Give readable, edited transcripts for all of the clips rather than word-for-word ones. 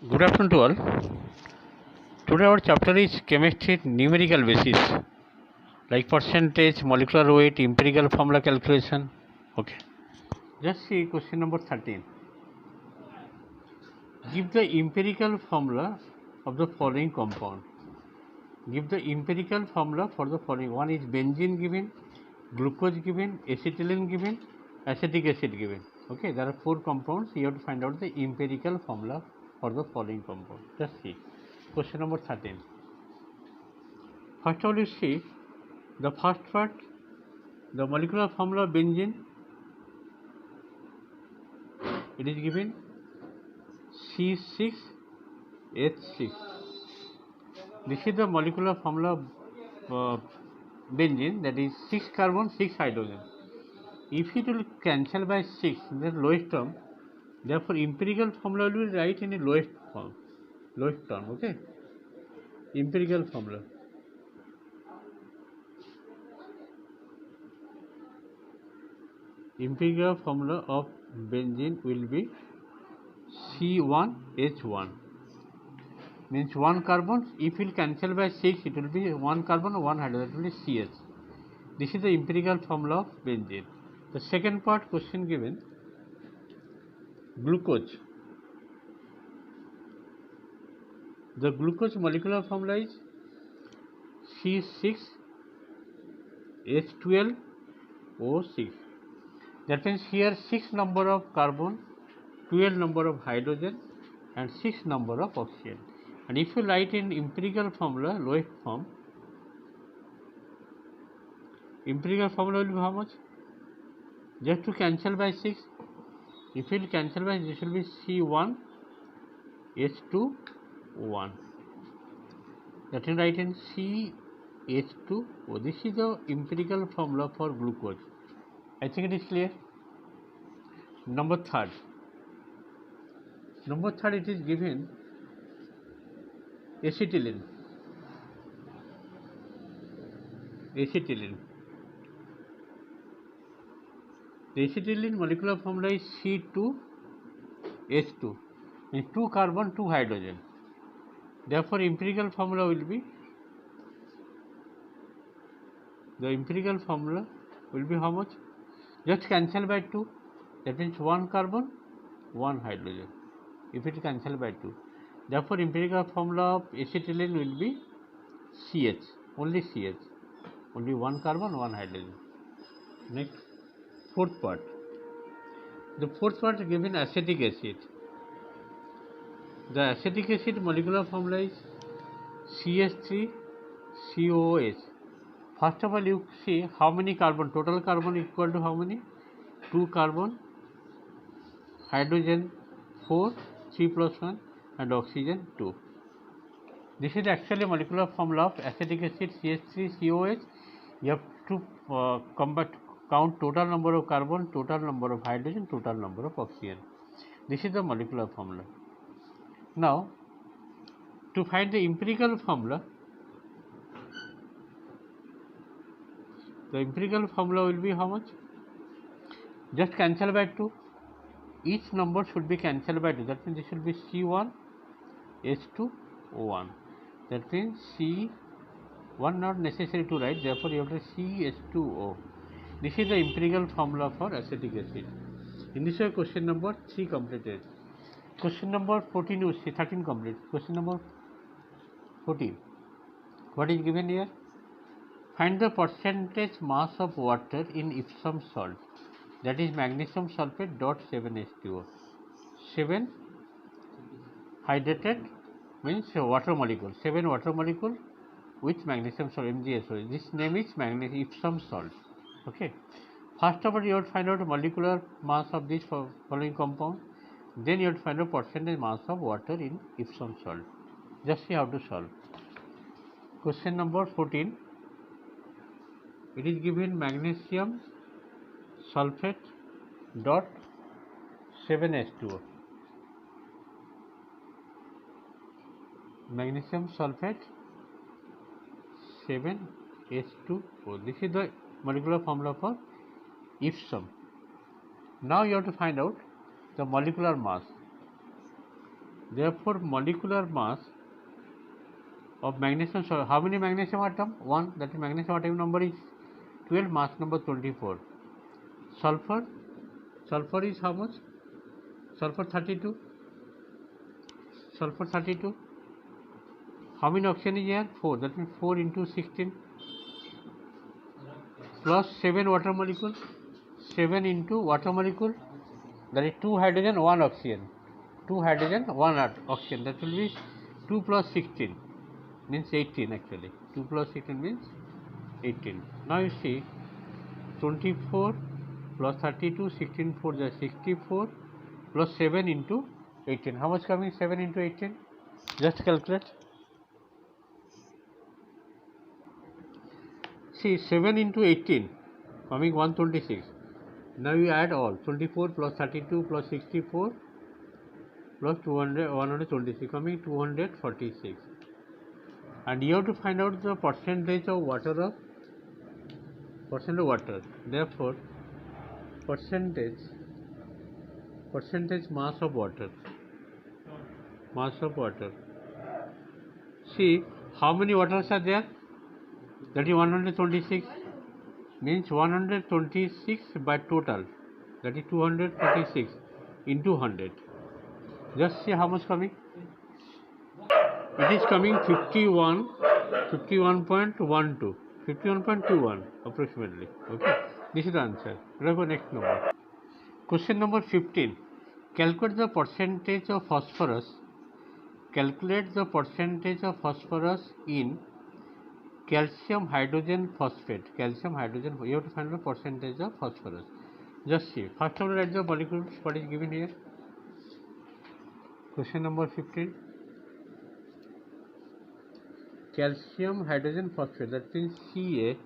Good afternoon to all. Today our chapter is chemistry numerical basis, like percentage, molecular weight, empirical formula calculation. Okay. Just see question number 13. Give the empirical formula of the following compound. Give the empirical formula for the following. One is benzene given, glucose given, acetylene given, acetic acid given. Okay, there are four compounds. You have to find out the empirical formula for the following compound. Just see. Question number 13. First of all, you see the first part, the molecular formula of benzene. It is given C6H6. This is the molecular formula of benzene, that is 6 carbon, 6 hydrogen. If it will cancel by 6, the lowest term, therefore empirical formula will be write in a lowest form, lowest term. Okay, empirical formula. Empirical formula of benzene will be C1H1. Means 1 carbon. If it will cancel by 6, it will be 1 carbon, 1 hydrogen, it will be CH. This is the empirical formula of benzene. The second part question given, glucose. The glucose molecular formula is C6H12O6. That means here 6 number of carbon, 12 number of hydrogen and 6 number of oxygen. And if you write in empirical formula, lowest form, empirical formula will be how much? Just to cancel by 6. If it will cancel by, this will be C1H2O1. That is write in CH2O. This is the empirical formula for glucose. I think it is clear. Number third, it is given acetylene. The acetylene molecular formula is C2H2, means 2 carbon, 2 hydrogen. Therefore, empirical formula will be, how much? Just cancel by 2. That means 1 carbon, 1 hydrogen. If it cancel by 2. Therefore, empirical formula of acetylene will be CH, only CH. Only 1 carbon, 1 hydrogen. Next, fourth part. The fourth part is given acetic acid. The acetic acid molecular formula is CH3COOH. First of all, you see how many carbon, total carbon equal to how many? 2 carbon, hydrogen 4, 3 plus 1 and oxygen 2. This is actually molecular formula of acetic acid CH3COOH. You have to count total number of carbon, total number of hydrogen, total number of oxygen. This is the molecular formula. Now, to find the empirical formula, the empirical formula will be how much? Just cancel by 2. Each number should be cancelled by 2. That means this should be C1H2O1. That means C1 not necessary to write. Therefore, you have to CH2O. This is the empirical formula for acetic acid. In this way, question number 3 completed. Question number 14 you see, 13 complete. Question number 14. What is given here? Find the percentage mass of water in Epsom salt. That is magnesium sulfate dot 7H2O. 7 hydrated means water molecule. 7 water molecule with magnesium salt, MgSO. This name is magnesium Epsom salt. Okay. First of all, you have to find out molecular mass of this following compound. Then you have to find out percentage mass of water in Epsom salt. Just see how to solve. Question number 14. It is given magnesium sulfate dot 7H2O. Magnesium sulfate 7H2O. This is the molecular formula for Epsom. Now you have to find out the molecular mass. Therefore, molecular mass of magnesium, so how many magnesium atom? 1, that is magnesium atom number is 12, mass number 24. Sulfur, sulfur is how much? Sulfur 32. Sulfur 32. How many oxygen is here? 4, that means 4 into 16 plus 7 water molecule. 7 into water molecule, that is 2 hydrogen, 1 oxygen. 2 hydrogen, 1 oxygen, that will be 2 plus 16 means 18 actually. 2 plus 16 means 18. Now you see 24 plus 32, 16 4 is 64 plus 7 into 18. How much coming? 7 into 18? Just calculate. See, 7 into 18 coming 126. Now you add all 24 plus 32 plus 64 plus 200 126 coming 246. And you have to find out the percentage of water Therefore, percentage mass of water. See, how many waters are there? That is 126. Means 126 by total. That is 246 into 100. Just see how much coming. It is coming 51.21 approximately. Okay, this is the answer. Let's go next number. Question number 15. Calculate the percentage of phosphorus. Calculate the percentage of phosphorus in calcium hydrogen phosphate. Calcium hydrogen. You have to find the percentage of phosphorus. Just see. First of all, write the molecules. What is given here? Question number 15. Calcium hydrogen phosphate, that means Ca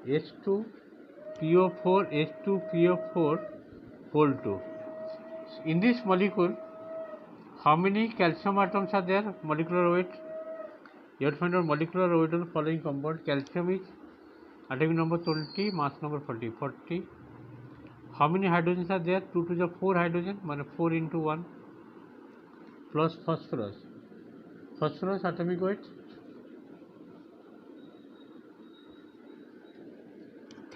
H2 PO4 H2 PO4 whole 2. In this molecule, how many calcium atoms are there? Molecular weight. You have to find out molecular weight of the following compound. Calcium is atomic number 20, mass number 40. How many hydrogens are there? 2 to the 4 hydrogen, 4 into 1. Plus phosphorus. Phosphorus atomic weight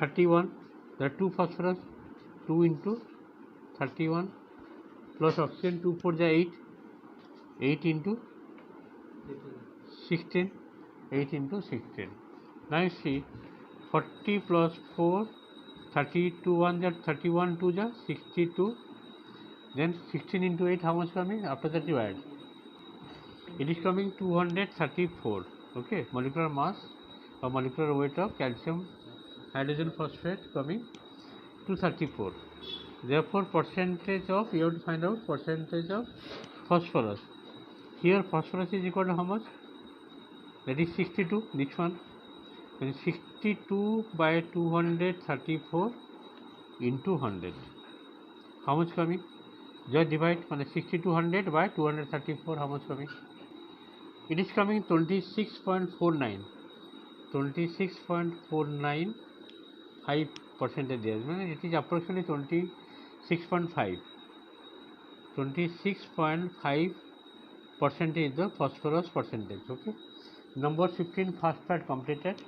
31. There are 2 phosphorus. 2 into 31 plus oxygen 2 4 is 8. 8 into 16. 8 into 16. Now you see 40 plus 4, 32 1 is 31 2 is 62. Then 16 into 8, how much coming? After that you add. It is coming 234. Okay, molecular mass or molecular weight of calcium hydrogen phosphate coming 234. Therefore, percentage of, you have to find out percentage of phosphorus. Here phosphorus is equal to how much? That is 62. This one. Then 62 by 234 into 100. How much coming? Just divide 6200 by 234. How much coming? It is coming 26.49. 26.49 5% there. It is approximately 26.5. 26.5% is the phosphorus percentage. Okay. Number 15, first part completed.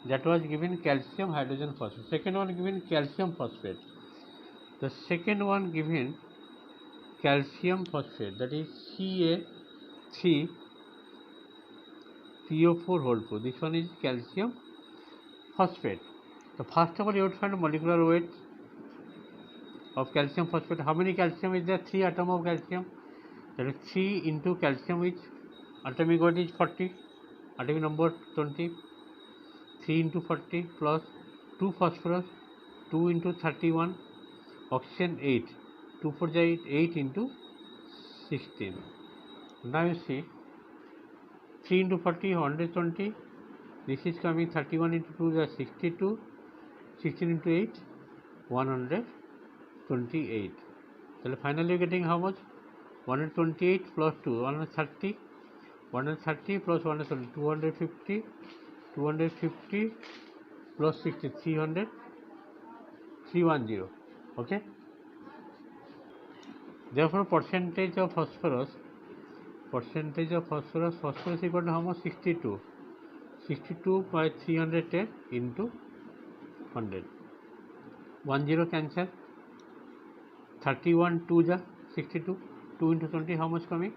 That was given calcium hydrogen phosphate. Second one given calcium phosphate. The second one given calcium phosphate, that is Ca3 PO4 whole 4. This one is calcium phosphate. So first of all, you have to find molecular weight of calcium phosphate. How many calcium is there? 3 atoms of calcium. That is 3 into calcium, which atomic weight is 40, atomic number 20. 3 into 40 plus 2 phosphorus, 2 into 31, oxygen 8. 2 4 is 8, 8 into 16. Now you see 3 into 40, 120. This is coming 31 into 2 is 62. 16 into 8, 128. So finally getting how much? 128 plus 2, 130. 130 plus 130, 250. 250 plus 60, 300. 310. Okay. Therefore percentage of phosphorus phosphorus equal to how much? 62 by 310 into 100. 10 cancel, 31 2 ja 62, 2 into 20 how much coming?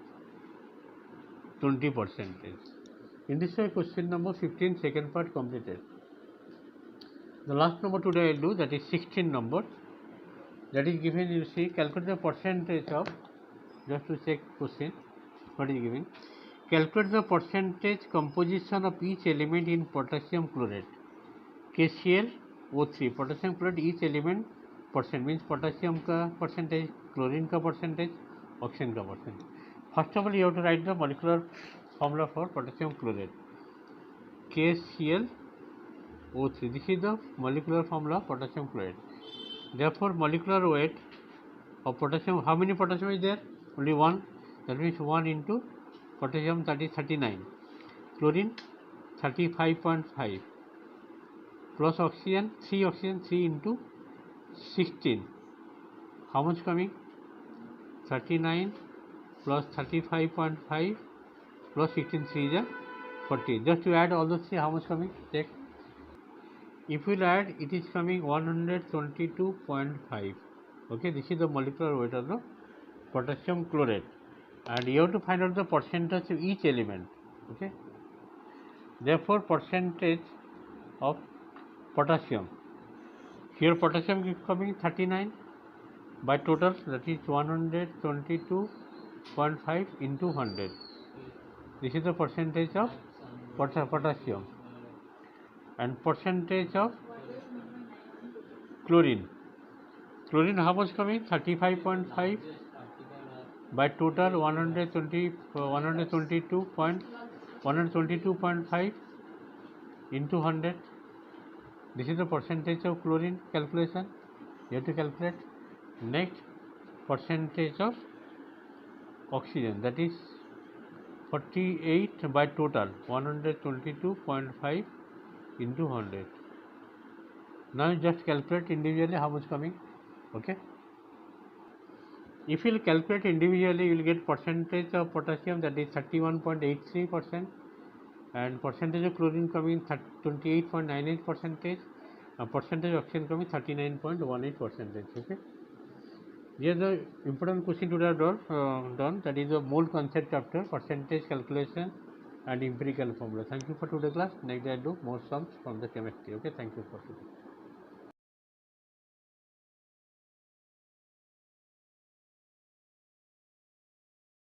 20%. In this way question number 15 second part completed. The last number today I will do, that is 16 number, that is given. You see, calculate the percentage of, just to check question what is given, calculate the percentage composition of each element in potassium chlorate, KClO3, potassium chlorate, each element percent means potassium का percentage, chlorine का percentage, oxygen का percentage. First of all you have to write the molecular formula for potassium chlorate, KClO3. This is the molecular formula of potassium chlorate. Therefore molecular weight of potassium, how many potassium is there? Only one, that means 1 into potassium, that is 39, chlorine 35.5, plus oxygen 3 into 16, how much coming? 39 plus 35.5 plus 16, 3 is 40. Just to add all those three, how much coming? Check. If we add, it is coming 122.5. okay, this is the molecular weight of the potassium chlorate, and you have to find out the percentage of each element. Okay, therefore percentage of potassium, here potassium is coming 39 by total, that is 122.5 into 100. This is the percentage of potassium. And percentage of chlorine, how much coming? 35.5 by total 122.5 into 100. This is the percentage of chlorine calculation, you have to calculate. Next, percentage of oxygen, that is 48 by total 122.5 into 100. Now you just calculate individually how much coming. Okay, if you will calculate individually, you will get percentage of potassium, that is 31.83%, and percentage of chlorine coming 28.98%, and percentage of oxygen coming 39.18%. okay, here the important question today done, that is the mole concept chapter, percentage calculation and empirical formula. Thank you for today's class. Next day I do more sums from the chemistry. Okay, thank you for today.